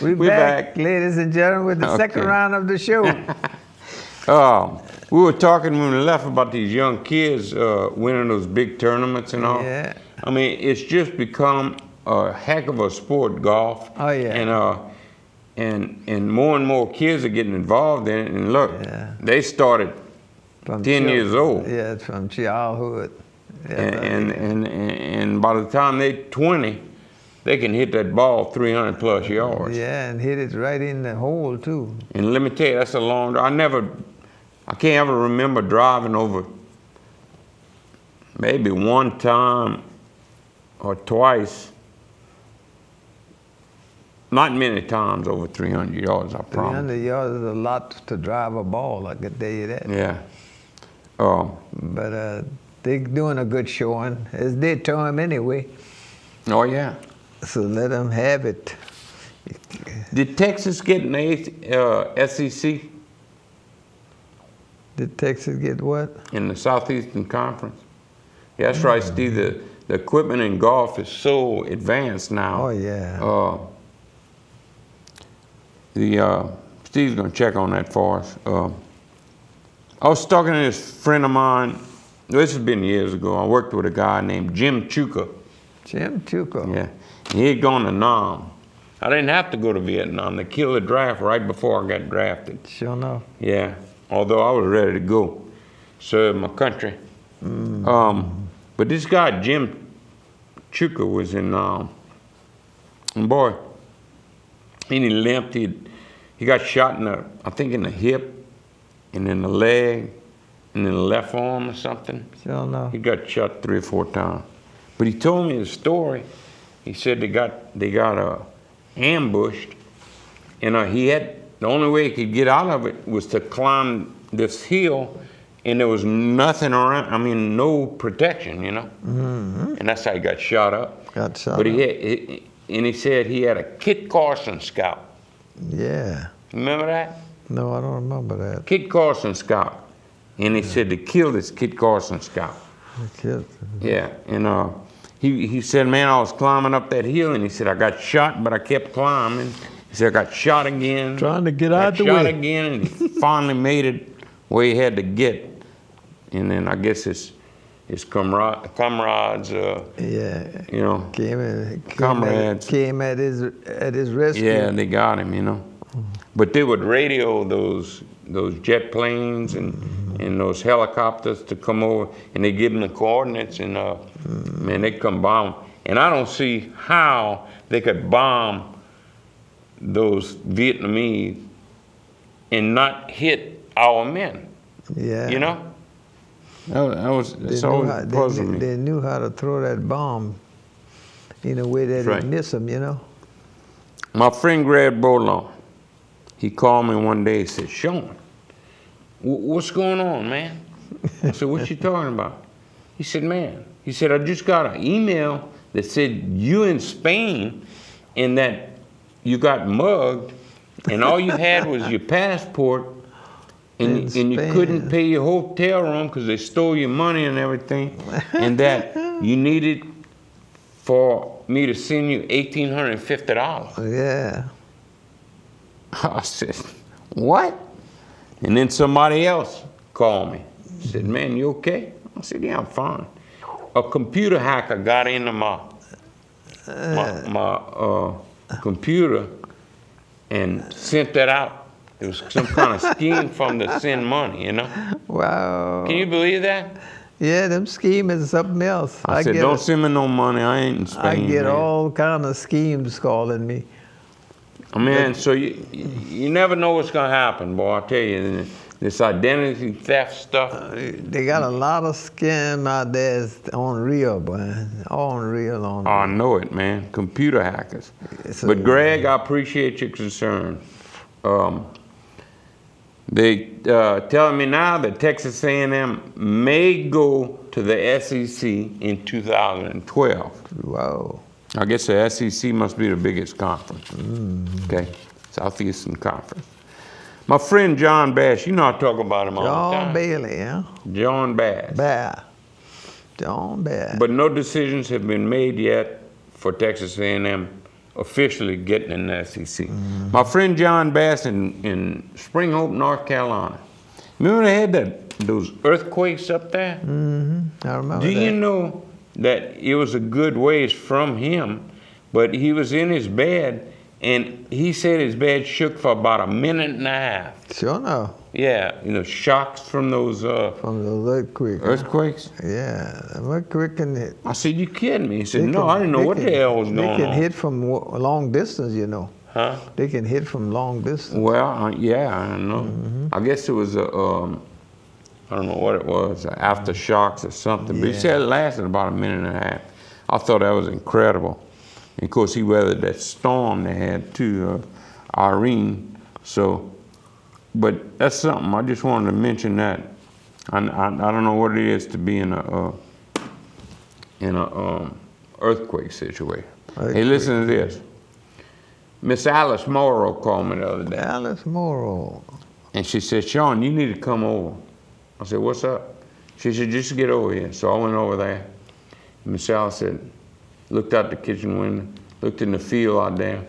We're back, ladies and gentlemen, with the second round of the show. We were talking when we left about these young kids winning those big tournaments and all. Yeah. I mean, it's just become a heck of a sport, golf. Oh, yeah. And more kids are getting involved in it. And look, they started from 10 years old. Yeah, from childhood. Yeah, and by the time they're 20, they can hit that ball 300 plus yards. Yeah, and hit it right in the hole too. And let me tell you, that's a long. I can't ever remember driving over. Maybe one time or twice. Not many times over 300 yards, I promise. 300 yards is a lot to drive a ball, I can tell you that. Yeah. But they're doing a good showing. It's their time anyway. Oh, yeah. So let them have it. Did Texas get an SEC? Did Texas get what? In the Southeastern Conference. Yeah, that's right, Steve. The equipment in golf is so advanced now. Oh, yeah. Steve's going to check on that for us. I was talking to this friend of mine. This has been years ago. I worked with a guy named Jim Chuka. Jim Chuka? Yeah. He had gone to Nam. I didn't have to go to Vietnam. They killed the draft right before I got drafted. Sure enough. Yeah. Although I was ready to go serve my country. But this guy, Jim Chuka, was in Nam. And boy, he limped. He got shot in the, I think in the hip, and in the leg, and in the left arm or something. Sure enough. He got shot 3 or 4 times. But he told me the story. He said they got ambushed, and the only way he could get out of it was to climb this hill, and there was nothing around. I mean, no protection, you know. And that's how he got shot up. Got shot but up. And he said he had a Kit Carson scout. Yeah. Remember that? No, I don't remember that. Kit Carson scout. And he said they killed this Kit Carson scout. Yeah, and he said, man, I was climbing up that hill, and he said, I got shot, but I kept climbing. He said, I got shot again. Trying to get out the way. Shot again, and he finally made it where he had to get. And then I guess his comrades, you know, comrades came at his rescue. Yeah, they got him, you know. But they would radio those jet planes and those helicopters to come over, and they give them the coordinates, and man, they come bomb. And I don't see how they could bomb those Vietnamese and not hit our men. Yeah. You know? That's always puzzled me. They knew how to throw that bomb in a way that it miss them, you know? My friend Greg Bolon, he called me one day and said, Shawn, what's going on, man? I said, what you talking about? He said, man, I just got an email that said you in Spain and that you got mugged and all you had was your passport and you couldn't pay your hotel room because they stole your money and everything, and that you needed for me to send you $1,850. Yeah. I said, what? And then somebody else called me. Said, man, you okay? I said, yeah, I'm fine. A computer hacker got into my computer and sent that out. It was some kind of scheme from to send money, you know? Wow. Can you believe that? Yeah, them scheme is something else. I said, don't send me no money. I ain't in Spain. I get all kind of schemes calling me. Man, so you never know what's going to happen, boy. I tell you, this identity theft stuff. They got a lot of scam out there unreal, boy. Unreal. Oh, I know it, man. Computer hackers. But Greg, I appreciate your concern. They telling me now that Texas A&M may go to the SEC in 2012. Wow. I guess the SEC must be the biggest conference. Okay, Southeastern Conference. My friend John Bass, you know I talk about him all the time. John Bailey, yeah? John Bass. John Bass. But no decisions have been made yet for Texas A&M officially getting in the SEC. My friend John Bass in Spring Hope, North Carolina. Remember they had those earthquakes up there? I remember Do that. you know that it was a good ways from him, but he was in his bed, and he said his bed shook for about a minute and a half. Sure no. Yeah, you know, shocks from those From the earthquake. earthquakes. Yeah, the earthquake can hit. I said, you kidding me? He said, They no, can- I didn't know they what can- the hell was going on. They can hit from a long distance, you know. Huh? They can hit from long distance. Well, yeah, I don't know. I guess it was I don't know what it was, aftershocks or something. But he Yeah. said it lasted about a minute and a half. I thought that was incredible. And of course, he weathered that storm they had too, Irene. So, but that's something. I just wanted to mention that. I don't know what it is to be in a earthquake situation. Hey, listen to this. Miss Alice Morrow called me the other day. Alice Morrow. And she said, Shawn, you need to come over. I said, what's up? She said, just get over here. So I went over there. Miss Alice said, looked out the kitchen window, looked in the field out there,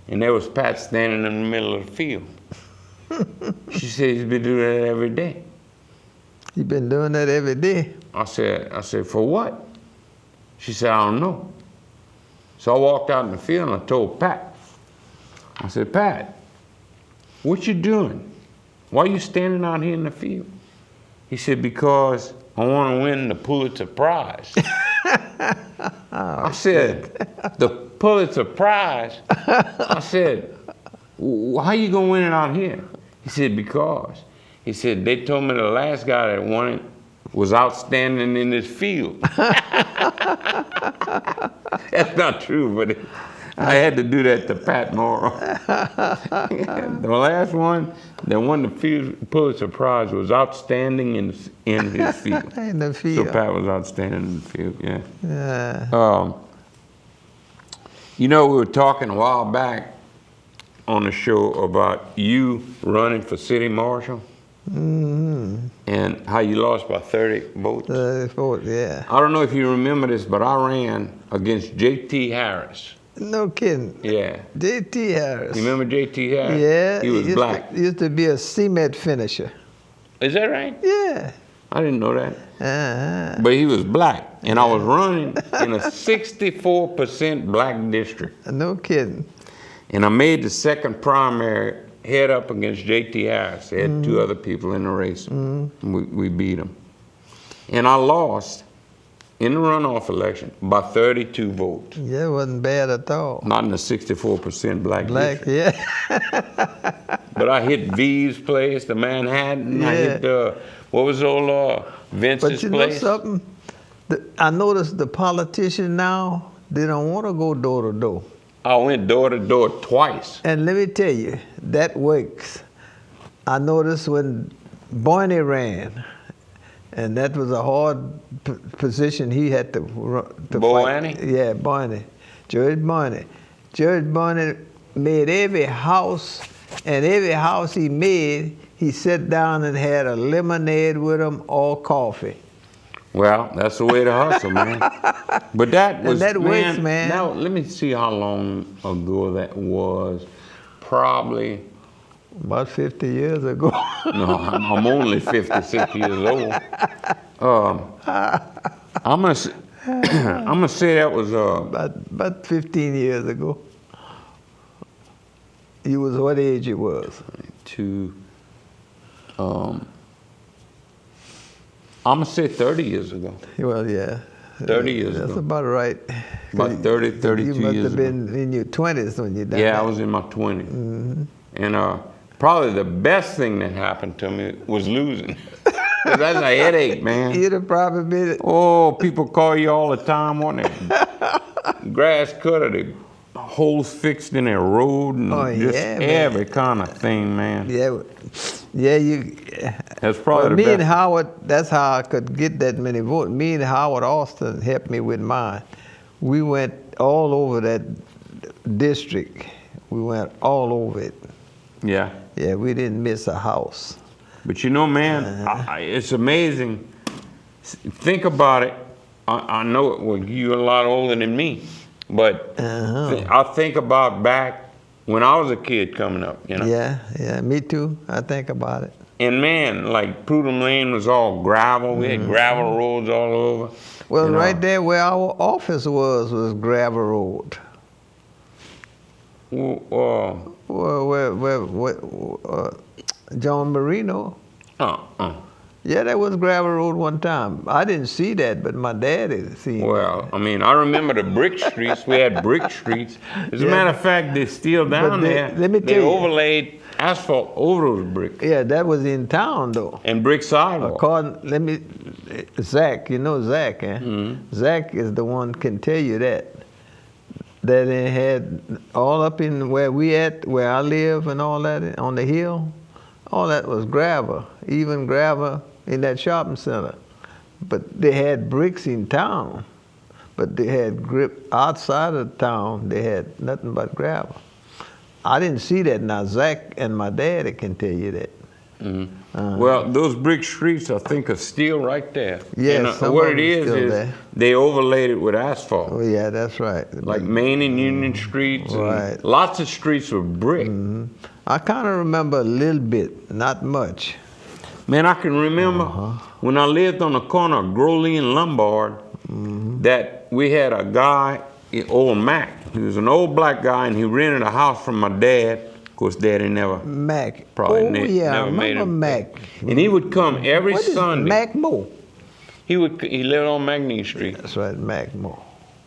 and there was Pat standing in the middle of the field. She said, he's been doing that every day. You been doing that every day? I said, for what? She said, I don't know. So I walked out in the field and I told Pat. I said, Pat, what you doing? Why are you standing out here in the field? He said, because I want to win the Pulitzer Prize. I said, the Pulitzer Prize? I said, how you going to win it out here? He said, because. He said, they told me the last guy that won it was outstanding in this field. That's not true, but I had to do that to Pat Morrow. The last one that won the Pulitzer Prize was outstanding in his field. In the field. So Pat was outstanding in the field, yeah. Yeah. You know, we were talking a while back on the show about you running for city marshal. And how you lost by 30 votes. Yeah. I don't know if you remember this, but I ran against J.T. Harris. No kidding. Yeah. J.T. Harris. You remember J.T. Harris? Yeah. He was black. Used to be a cement finisher. Is that right? Yeah. I didn't know that. Uh-huh. But he was black. And I was running in a 64% black district. No kidding. And I made the second primary head up against J.T. Harris. They had two other people in the race. We beat them. And I lost in the runoff election by 32 votes. Yeah, it wasn't bad at all. Not in the 64% black district. Yeah. But I hit V's place, the Manhattan. Yeah. I hit what was old Vince's But you place? know something? I noticed the politicians now, they don't want to go door to door. I went door to door twice. And let me tell you, that works. I noticed when Barney ran, and that was a hard position he had to Boanny? fight. Yeah, Barney. George Barney. George Barney made every house, and every house he made, he sat down and had a lemonade with him or coffee. Well, that's the way to hustle, man. But that was, that works, man. Now, let me see how long ago that was. Probably. About 50 years ago. No, I'm only 56 years old. I'm gonna say that was About 15 years ago. You was what age you was? I'm gonna say 30 years ago. Well, yeah. 30 years That's ago. about right. About 30, 32 You must years have ago. been in your 20s when you died. Yeah, I was in my 20s. And probably the best thing that happened to me was losing. 'Cause that's a headache, man. You'd have probably been. Oh, people call you all the time, want they? Grass cutter, the holes fixed in their road, and just every kind of thing, man. Yeah, you. That's probably the me best. and Howard, that's how I could get that many votes. Me and Howard Austin helped me with mine. We went all over that district. We went all over it. Yeah. Yeah, we didn't miss a house. But you know, man, it's amazing. Think about it. I know, well, you're a lot older than me. But I think about back when I was a kid coming up, you know. Yeah, me too. I think about it. And man, like Prudhomme Lane was all gravel. We had gravel roads all over. Well, right there where our office was gravel road. Well, where John Marino. Yeah, that was gravel road one time. I didn't see that, but my daddy seen it. Well, I mean, I remember the brick streets. We had brick streets. As a matter of fact, they're still down there. Let me tell you, overlaid asphalt over those bricks. Yeah, that was in town though. And brick sidewalk. Zach, you know Zach, eh? Zach is the one can tell you that. That it had all up in where I live and all that, on the hill, all that was gravel, even gravel in that shopping center. But they had bricks in town, but they had grip outside of town, they had nothing but gravel. I didn't see that. Now Zach and my daddy can tell you that. Well, those brick streets, I think, are still right there. Yes, and what it is they overlaid it with asphalt. Oh yeah, that's right. Like Main and Union Streets. Right. And lots of streets were brick. I kind of remember a little bit, not much. Man, I can remember when I lived on the corner of Growley and Lombard, that we had a guy, old Mac. He was an old black guy, and he rented a house from my dad. Of course, Daddy never. Mac. Probably yeah, never I made remember him. Mac. And he would come every What is Sunday. Mac Mo? He lived on Magnin Street. That's right, Mac Mo.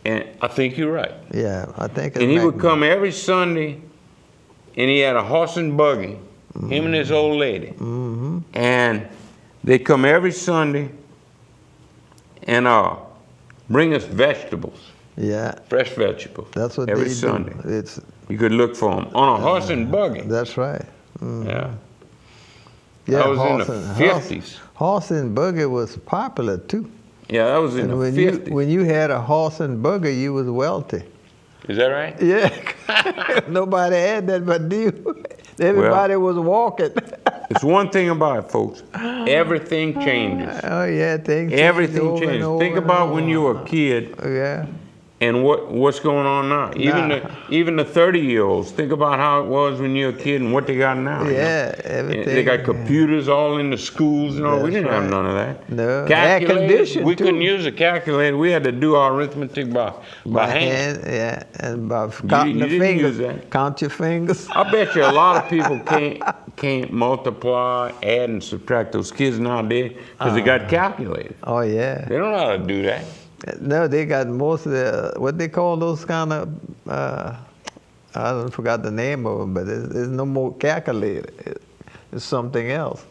And I think you're right. Yeah, I think it's And he Mac would come every Sunday, and he had a horse and buggy, him and his old lady. And they come every Sunday and bring us vegetables. Yeah. Fresh vegetables. That's what every they Sunday. do. You could look for them on a horse and buggy. That's right. Yeah. Yeah, That was in the 50s. Horse and buggy was popular too. Yeah, that was in the 50s. When you had a horse and buggy, you was wealthy. Is that right? Yeah. Nobody had that but you. Everybody was walking. It's one thing about it, folks. Everything changes. Oh yeah, Everything changes. Think about when you were a kid. Yeah. And what's going on now? Even the 30-year-olds. Think about how it was when you were a kid and what they got now. Yeah, everything. They got computers all in the schools and all. We didn't have none of that. No. Air conditioning. We too. couldn't use a calculator. We had to do our arithmetic by hand. Yeah, and by counting the didn't fingers. use that. Count your fingers. I bet you a lot of people can't multiply, add, and subtract. Those kids nowadays because they got calculators. Oh yeah. They don't know how to do that. No, they got most of the, what they call those kind of, I don't forgot the name of them, but there's no more calculator. It's something else.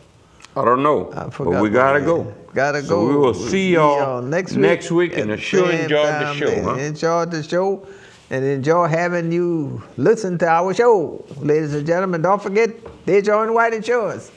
I don't know, but we gotta go. Gotta go. So we will see y'all next week, and I sure enjoyed the show. Huh? Enjoyed the show, and enjoy having you listen to our show. Ladies and gentlemen, don't forget, DeJean White Insurance.